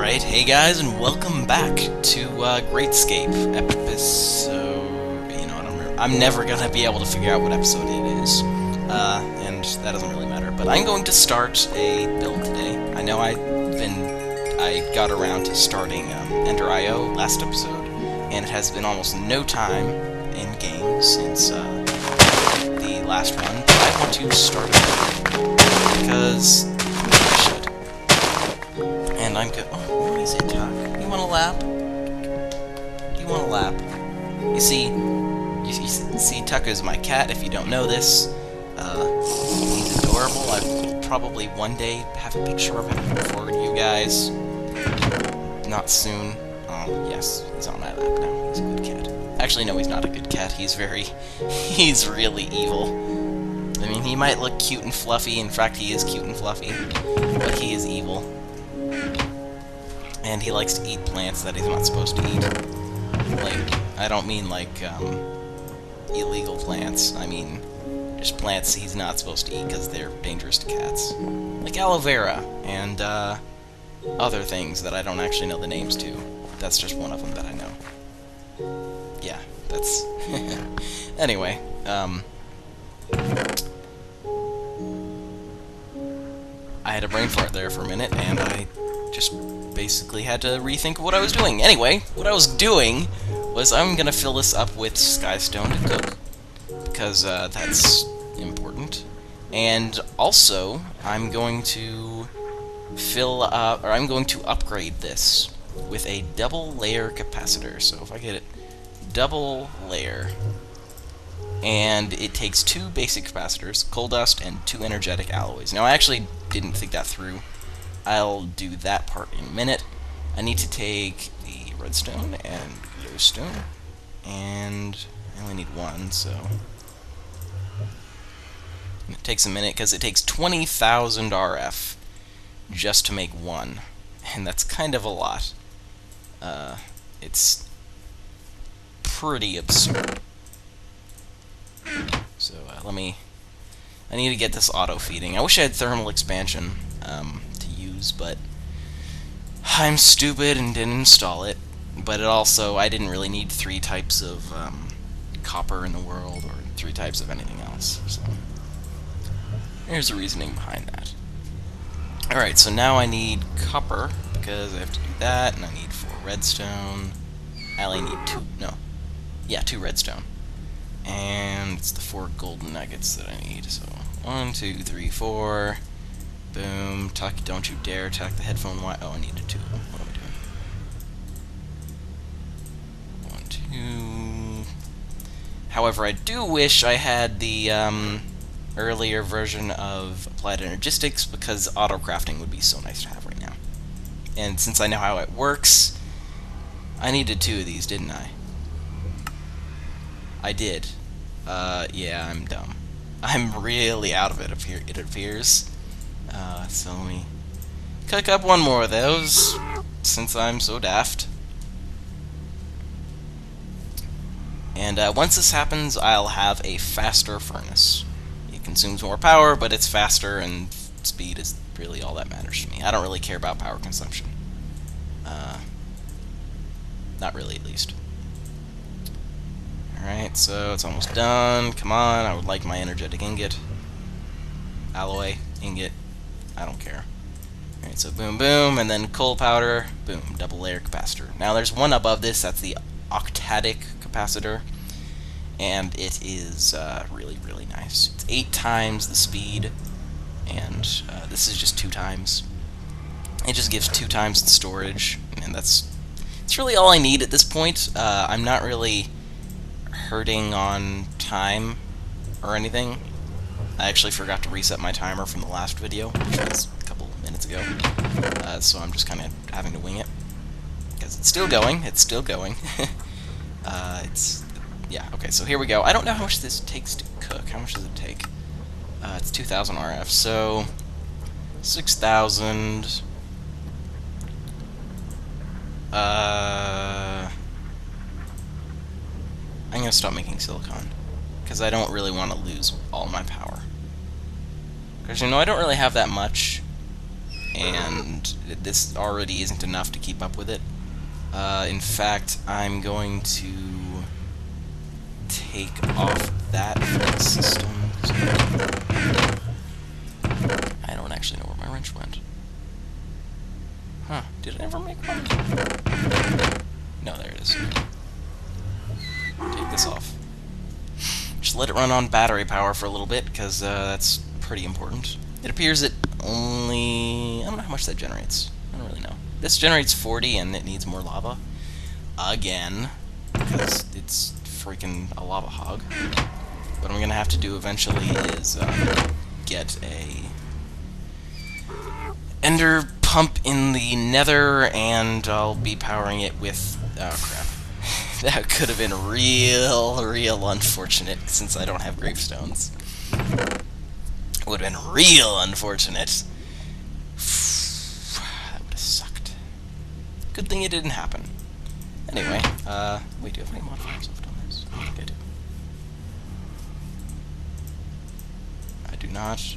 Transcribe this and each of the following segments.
Alright, hey guys, and welcome back to Greatscape episode... You know what, I'm never gonna be able to figure out what episode it is. And that doesn't really matter. But I'm going to start a build today. I know I got around to starting Ender.io last episode, and it has been almost no time in game since the last one. But I want to start it because I should. And I'm good. Oh, what is it, Tuck? You want a lap? You want a lap? You see, Tuck is my cat. If you don't know this, he's adorable. I'll probably one day have a picture of him for you guys. Not soon. Oh, yes, he's on my lap now. He's a good cat. Actually, no, he's not a good cat. He's really evil. I mean, he might look cute and fluffy. In fact, he is cute and fluffy, but he is evil. And he likes to eat plants that he's not supposed to eat. Like, I don't mean like, illegal plants. I mean, just plants he's not supposed to eat because they're dangerous to cats. Like aloe vera, and, other things that I don't actually know the names to. That's just one of them that I know. Yeah, that's... Anyway, I had a brain fart there for a minute, and I just basically had to rethink what I was doing. Anyway, what I was doing was I'm gonna fill this up with skystone to cook, because that's important. And also, I'm going to I'm going to upgrade this with a double layer capacitor. So if I get it, double layer, and it takes 2 basic capacitors, coal dust, and 2 energetic alloys. Now I actually didn't think that through. I'll do that part in a minute. I need to take the redstone and glowstone, and I only need 1, so it takes a minute because it takes 20,000 RF just to make 1, and that's kind of a lot. It's pretty absurd. So I need to get this auto feeding. I wish I had thermal expansion to use, but I'm stupid and didn't install it. But it also, I didn't really need 3 types of copper in the world, or 3 types of anything else. So here's the reasoning behind that. Alright, so now I need copper, because I have to do that, and I need 4 redstone. I only need 2 redstone. And it's the 4 golden nuggets that I need, so 1, 2, 3, 4. Boom. Tuck, don't you dare attack the headphone wire. Oh, I needed 2. What am I doing? 1, 2. However, I do wish I had the earlier version of Applied Energistics, because auto-crafting would be so nice to have right now. And since I know how it works, I needed 2 of these, didn't I? I did. Yeah, I'm dumb. I'm really out of it, it appears. So let me cook up 1 more of those, since I'm so daft. And once this happens, I'll have a faster furnace. It consumes more power, but it's faster, and speed is really all that matters to me. I don't really care about power consumption. Not really, at least. Alright, so it's almost done. Come on, I would like my energetic ingot. Alloy, ingot, I don't care. Alright, so boom, boom, and then coal powder, boom, double layer capacitor. Now there's one above this, that's the octadic capacitor, and it is really, really nice. It's 8 times the speed, and this is just 2 times. It just gives 2 times the storage, and it's really all I need at this point. I'm not really hurting on time or anything. I actually forgot to reset my timer from the last video, which was a couple minutes ago, so I'm just kind of having to wing it, because it's still going, yeah, okay, so here we go. I don't know how much this takes to cook. How much does it take? It's 2,000 RF, so 6,000, I'm gonna stop making silicon, because I don't really want to lose all my power. Because, you know, I don't really have that much. and this already isn't enough to keep up with it. In fact, I'm going to take off that system. I don't actually know where my wrench went. Huh, did I ever make one? No, there it is. Take this off. Just let it run on battery power for a little bit, because that's pretty important. It appears it only... I don't know how much that generates. I don't really know. This generates 40, and it needs more lava. Again, because it's freaking a lava hog. What I'm going to have to do eventually is get a ender pump in the nether, and I'll be powering it with... oh, crap. That could have been real unfortunate, since I don't have gravestones. Would have been real unfortunate. That would have sucked. Good thing it didn't happen. Anyway, wait, do I have any modifiers left on this? I think I do. I do not.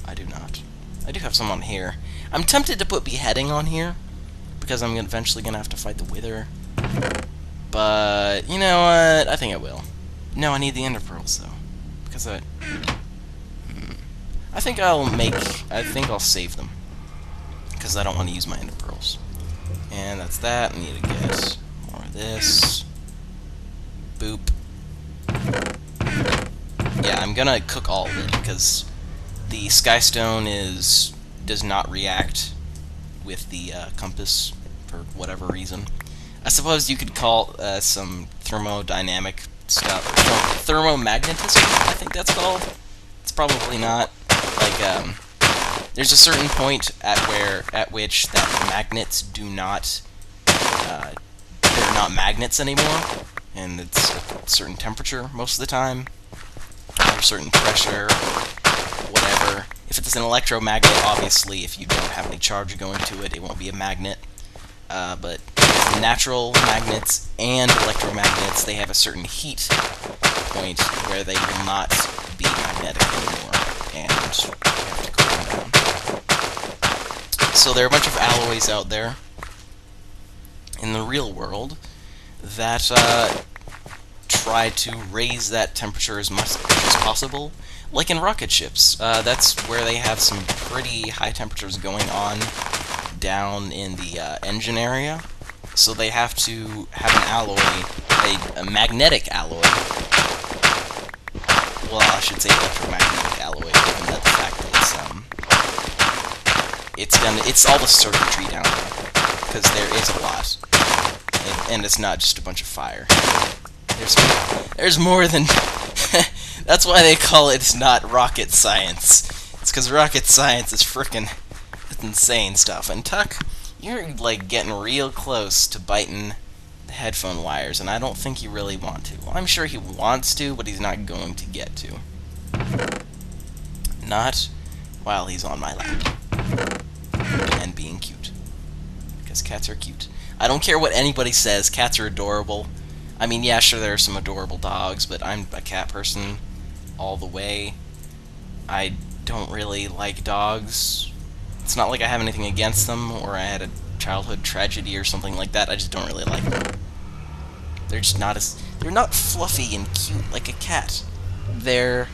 I do not. I do have some on here. I'm tempted to put beheading on here, because I'm eventually going to have to fight the Wither. But, you know what? I think I will. No, I need the ender pearls, though. Because I think I'll save them. Because I don't want to use my ender pearls. And that's that. I need to get more of this. Boop. Yeah, I'm gonna cook all of it, because the skystone does not react with the compass for whatever reason. I suppose you could call some thermodynamic stuff, thermomagnetism, I think that's called. It's probably not. Like, there's a certain point at which that magnets do not, they're not magnets anymore, and it's a certain temperature most of the time, or a certain pressure, or whatever. If it's an electromagnet, obviously, if you don't have any charge going to it, it won't be a magnet. But natural magnets and electromagnets, they have a certain heat point where they will not be magnetic anymore, and you have to cool them down. So there are a bunch of alloys out there in the real world that try to raise that temperature as much as possible, like in rocket ships. That's where they have some pretty high temperatures going on down in the engine area, so they have to have an alloy, a magnetic alloy. Well, I should say electromagnetic alloy, given that the fact that it's all the circuitry down there, because there is a lot, and it's not just a bunch of fire. There's more than. That's why they call it not rocket science. It's because rocket science is frickin' insane stuff. And Tuck, you're like getting real close to biting the headphone wires, and I don't think you really want to. Well, I'm sure he wants to, but he's not going to get to. Not while he's on my lap. And being cute. Because cats are cute. I don't care what anybody says, cats are adorable. I mean, yeah, sure, there are some adorable dogs, but I'm a cat person all the way. I don't really like dogs. It's not like I have anything against them, or I had a childhood tragedy or something like that. I just don't really like them. They're just not they're not fluffy and cute like a cat. They're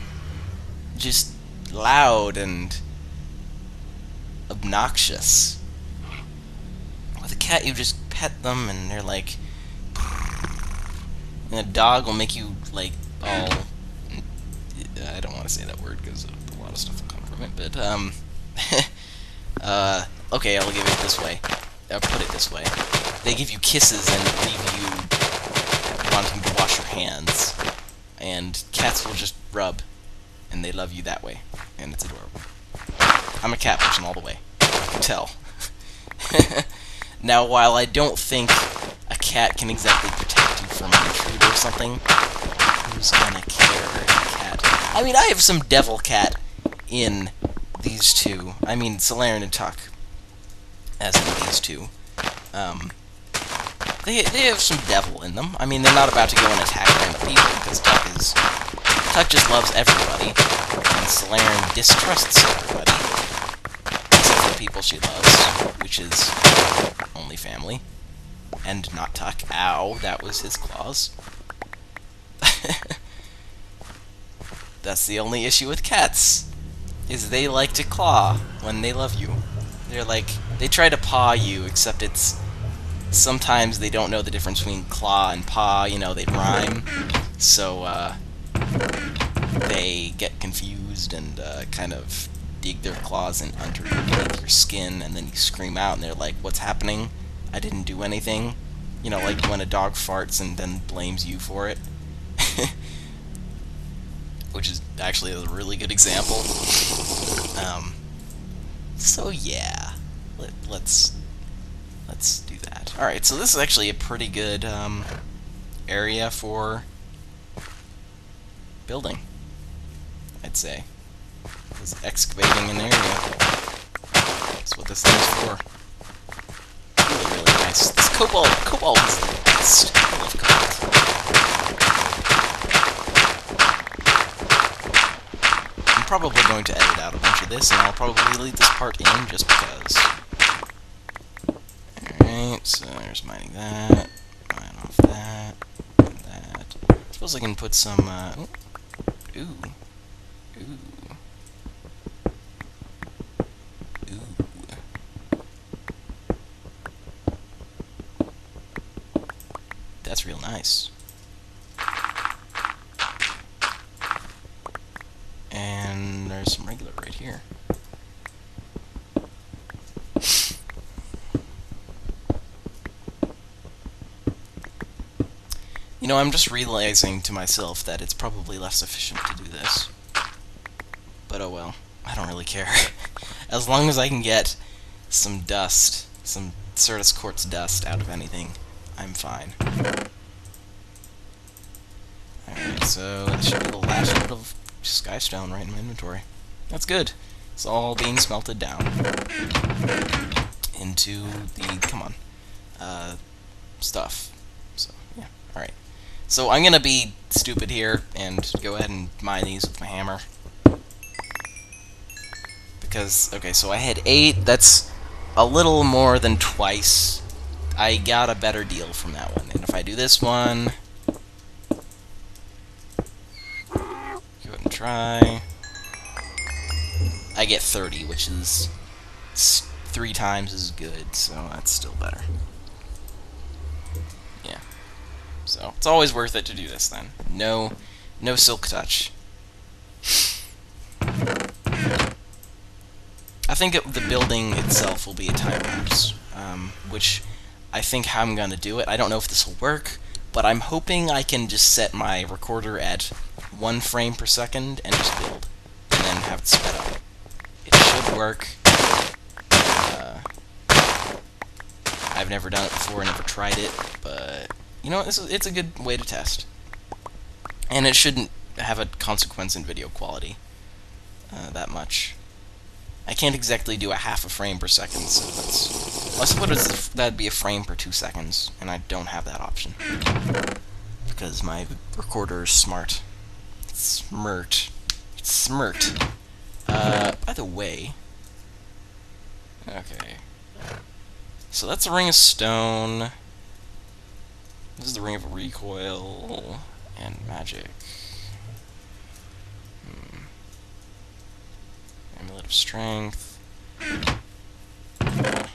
just loud and obnoxious. With a cat, you just pet them, and they're like... And a dog will make you, like, all... I don't want to say that word, because a lot of stuff will come from it, but, okay, I'll give it this way. I'll put it this way. They give you kisses and leave you wanting to wash your hands. And cats will just rub, and they love you that way. And it's adorable. I'm a cat person all the way. I can tell. Now, while I don't think a cat can exactly protect you from an intruder or something, who's gonna care if a cat... I mean, I have some devil cat in these two. I mean, Solarian and Tuck, as in these two. They have some devil in them. I mean, they're not about to go and attack random people, because Tuck just loves everybody, and Solarian distrusts everybody. Except for people she loves, which is only family, and not Tuck. Ow, that was his claws. That's the only issue with cats, is they like to claw when they love you. They're like, they try to paw you, except it's, sometimes they don't know the difference between claw and paw, you know, they rhyme, so, they get confused and, kind of dig their claws in underneath your skin, and then you scream out, and they're like, what's happening? I didn't do anything. You know, like when a dog farts and then blames you for it. Which is actually a really good example. So yeah, let's do that. Alright, so this is actually a pretty good area for building, I'd say. It's excavating an area. That's what this thing is for. Really, really nice. This cobalt is the best. I love cobalt. I'm probably going to edit out a bunch of this, and I'll probably leave this part in just because. Alright, so there's mining that. Mine off that. And that. I suppose I can put some, ooh. That's real nice. And there's some regular right here. You know, I'm just realizing to myself that it's probably less efficient to do this. But oh well, I don't really care. As long as I can get some dust, some Certus Quartz dust out of anything, I'm fine. Alright, so that should be the last bit of skystone right in my inventory. That's good. It's all being smelted down into the, come on, stuff. So, yeah, alright. So I'm gonna be stupid here and go ahead and mine these with my hammer. Because, okay, so I had 8, that's a little more than twice. I got a better deal from that one. And if I do this one, go ahead and try, I get 30, which is 3 times as good, so that's still better. Yeah. So, it's always worth it to do this then. No silk touch. I think the building itself will be a time-lapse, which I think how I'm going to do it. I don't know if this will work, but I'm hoping I can just set my recorder at 1 frame per second and just build, and then have it sped up. It should work. I've never done it before, never tried it, but you know, it's a good way to test. And it shouldn't have a consequence in video quality that much. I can't exactly do a half a frame per second, so that's... Well, I suppose that'd be a frame per 2 seconds, and I don't have that option. Because my recorder is smart. It's smirt. It's smirt. By the way... Okay. So that's a ring of stone. This is the ring of recoil and magic. Amulet of strength. I'm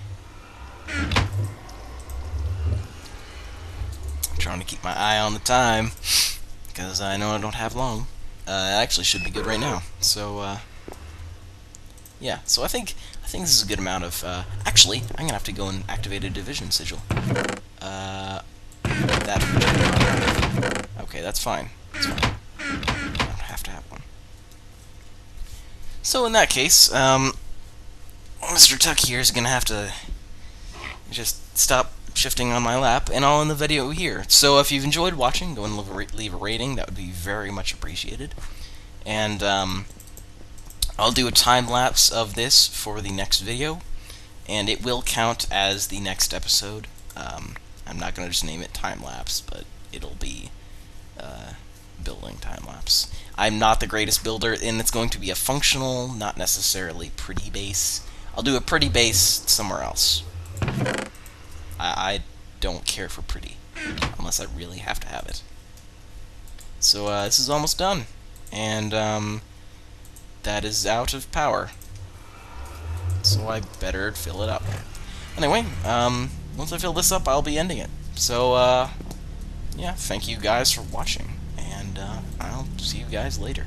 trying to keep my eye on the time, because I know I don't have long. It actually should be good right now. So, yeah. So I think this is a good amount of. Actually, I'm gonna have to go and activate a division sigil. That. Okay, that's fine. That's fine. I don't have to have one. So in that case, Mr. Tuck here is gonna have to just stop shifting on my lap, and I'll end the video here. So if you've enjoyed watching, go and leave a rating. That would be very much appreciated. And I'll do a time lapse of this for the next video, and it will count as the next episode. I'm not gonna just name it time lapse, but it'll be building time lapse. I'm not the greatest builder, and it's going to be a functional, not necessarily pretty base. I'll do a pretty base somewhere else. I don't care for pretty, unless I really have to have it. So this is almost done, and that is out of power. So I better fill it up. Anyway, once I fill this up, I'll be ending it. So yeah, thank you guys for watching, and I'll see you guys later.